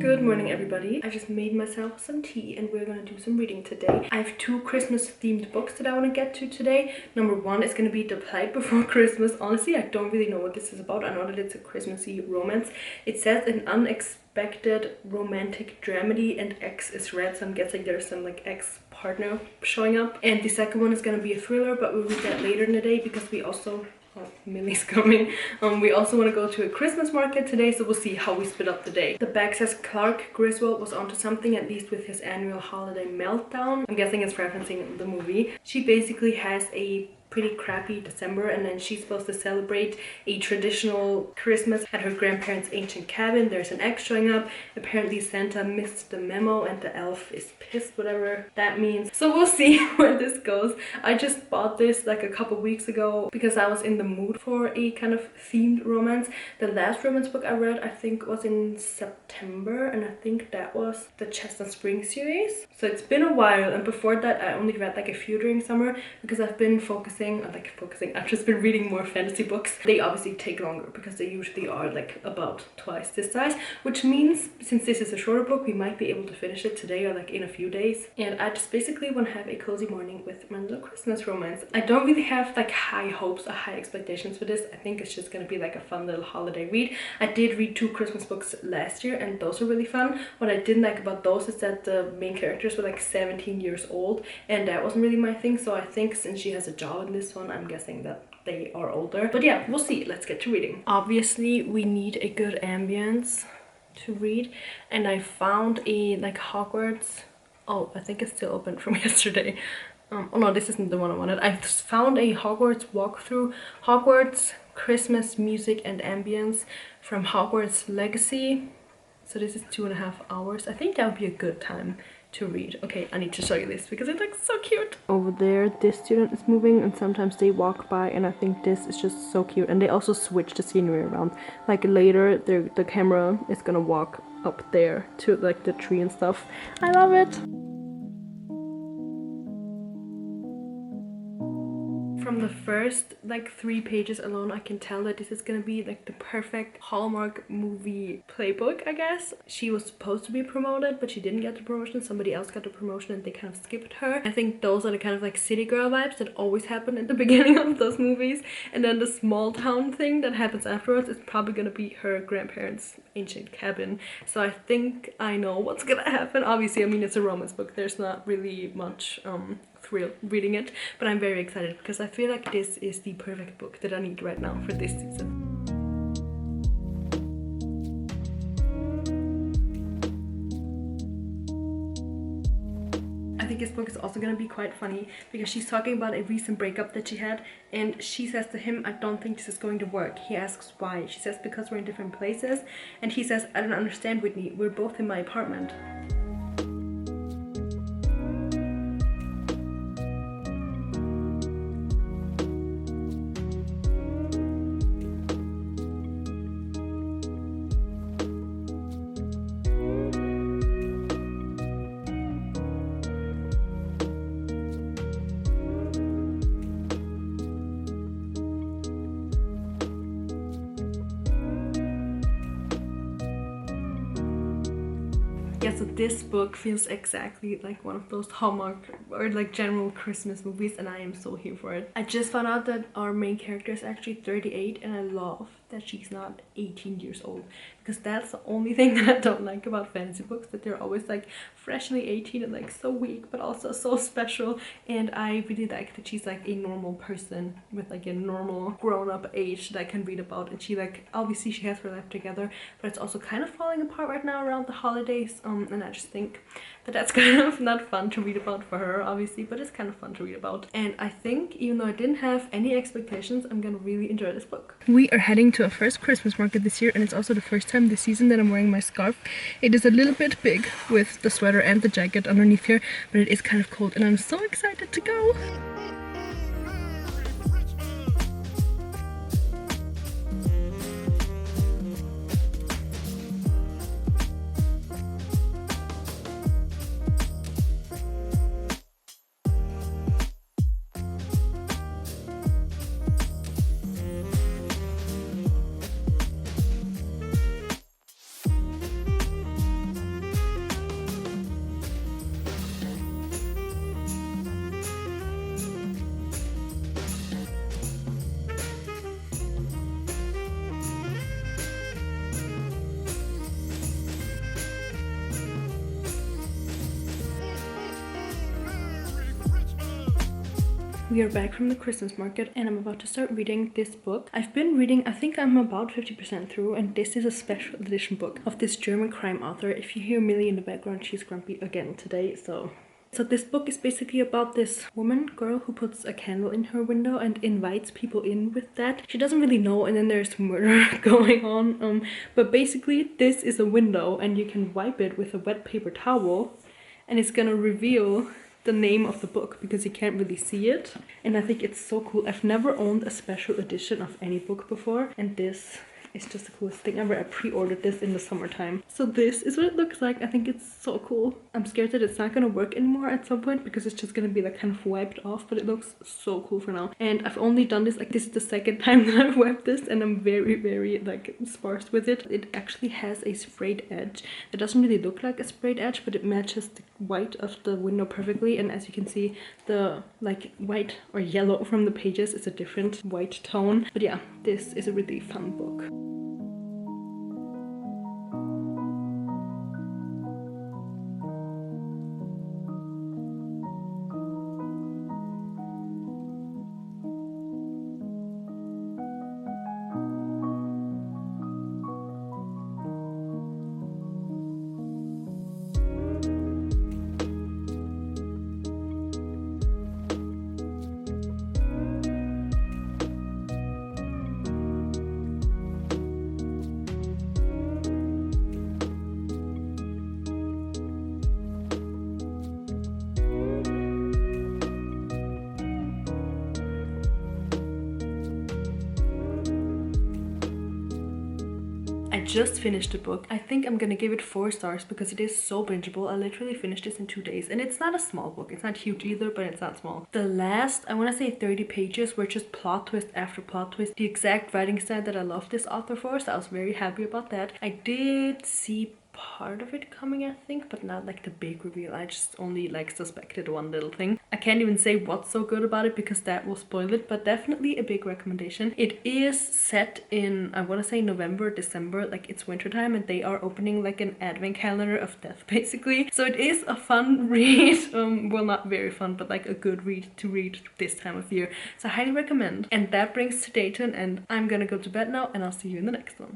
Good morning, everybody. I just made myself some tea and we're gonna do some reading today. I have two Christmas themed books that I want to get to today. Number one is gonna be The Play Before Christmas. Honestly, I don't really know what this is about. I know that it's a Christmassy romance. It says an unexpected romantic dramedy and X is red, so I'm guessing there's some like ex-partner showing up. And the second one is gonna be a thriller, but we'll read that later in the day because we also Millie's coming. We also want to go to a Christmas market today, so we'll see how we split up the day. The back says Clark Griswold was onto something, at least with his annual holiday meltdown. I'm guessing it's referencing the movie. She basically has a pretty crappy December, and then she's supposed to celebrate a traditional Christmas at her grandparents' ancient cabin. There's an ex showing up. Apparently Santa missed the memo and the elf is pissed, whatever that means. So we'll see where this goes. I just bought this like a couple weeks ago because I was in the mood for a kind of themed romance. The last romance book I read, I think, was in September, and I think that was the Chestnut Spring series. So it's been a while, and before that I only read like a few during summer because I've been I've just been reading more fantasy books. They obviously take longer because they usually are like about twice this size, which means since this is a shorter book, we might be able to finish it today or like in a few days. And I just basically want to have a cozy morning with my little Christmas romance. I don't really have like high hopes or high expectations for this. I think it's just gonna be like a fun little holiday read. I did read two Christmas books last year and those were really fun. What I didn't like about those is that the main characters were like 17 years old, and that wasn't really my thing. So I think since she has a job in this one, I'm guessing that they are older. But yeah, we'll see. Let's get to reading. Obviously, we need a good ambience to read, and I found a like Hogwarts. Oh, I think it's still open from yesterday. Oh no, this isn't the one I wanted. I found a Hogwarts walkthrough, Hogwarts Christmas Music and Ambience from Hogwarts Legacy. So this is 2.5 hours. I think that would be a good time to read. Okay, I need to show you this because it looks so cute. Over there, this student is moving and sometimes they walk by, and I think this is just so cute. And they also switch the scenery around. Like later, the camera is gonna walk up there to like the tree and stuff. I love it. From the first like 3 pages alone, I can tell that this is gonna be like the perfect Hallmark movie playbook, I guess. She was supposed to be promoted, but she didn't get the promotion. Somebody else got the promotion and they kind of skipped her. I think those are the kind of like city girl vibes that always happen at the beginning of those movies. And then the small town thing that happens afterwards is probably gonna be her grandparents' ancient cabin. So I think I know what's gonna happen. Obviously, I mean, it's a romance book. There's not really much thrill reading it, but I'm very excited because I feel like this is the perfect book that I need right now for this season. I think this book is also gonna be quite funny because she's talking about a recent breakup that she had, and she says to him, "I don't think this is going to work." He asks why. She says, "Because we're in different places." And he says, "I don't understand, Whitney. We're both in my apartment." Yeah, so this book feels exactly like one of those Hallmark or like general Christmas movies, and I am so here for it. I just found out that our main character is actually 38, and I love that she's not 18 years old, because that's the only thing that I don't like about fantasy books, that they're always like freshly 18 and like so weak but also so special. And I really like that she's like a normal person with like a normal grown-up age that I can read about, and she like obviously she has her life together, but it's also kind of falling apart right now around the holidays. And I just think that that's kind of not fun to read about for her, obviously, but it's kind of fun to read about. And I think even though I didn't have any expectations, I'm gonna really enjoy this book. We are heading to our first Christmas market this year, and it's also the first time this season that I'm wearing my scarf. It is a little bit big with the sweater and the jacket underneath here, but it is kind of cold and I'm so excited to go. We are back from the Christmas market and I'm about to start reading this book. I've been reading, I think I'm about 50% through, and this is a special edition book of this German crime author. If you hear Millie in the background, she's grumpy again today, so this book is basically about this girl who puts a candle in her window and invites people in with that. She doesn't really know, and then there's murder going on. But basically this is a window and you can wipe it with a wet paper towel and it's gonna reveal the name of the book because you can't really see it. And I think it's so cool. I've never owned a special edition of any book before, and this is just the coolest thing ever. I pre-ordered this in the summertime. So this is what it looks like. I think it's so cool. I'm scared that it's not gonna work anymore at some point because it's just gonna be like kind of wiped off, but it looks so cool for now. And I've only done this, like this is the second time that I've wiped this, and I'm very like sparse with it. It actually has a sprayed edge. It doesn't really look like a sprayed edge, but it matches the white of the window perfectly. And as you can see, the like white or yellow from the pages is a different white tone. But yeah, this is a really fun book. I just finished the book. I think I'm gonna give it 4 stars because it is so bingeable. I literally finished this in 2 days, and it's not a small book. It's not huge either, but it's not small. The last, I want to say 30 pages were just plot twist after plot twist. The exact writing style that I love this author for, so I was very happy about that. I did see part of it coming, I think, but not like the big reveal. I just only like suspected one little thing. I can't even say what's so good about it because that will spoil it, but definitely a big recommendation. It is set in, I want to say November, December, like it's wintertime, and they are opening like an advent calendar of death basically. So it is a fun read. Well, not very fun, but like a good read to read this time of year. So I highly recommend. And that brings today to an end. I'm gonna go to bed now, and I'll see you in the next one.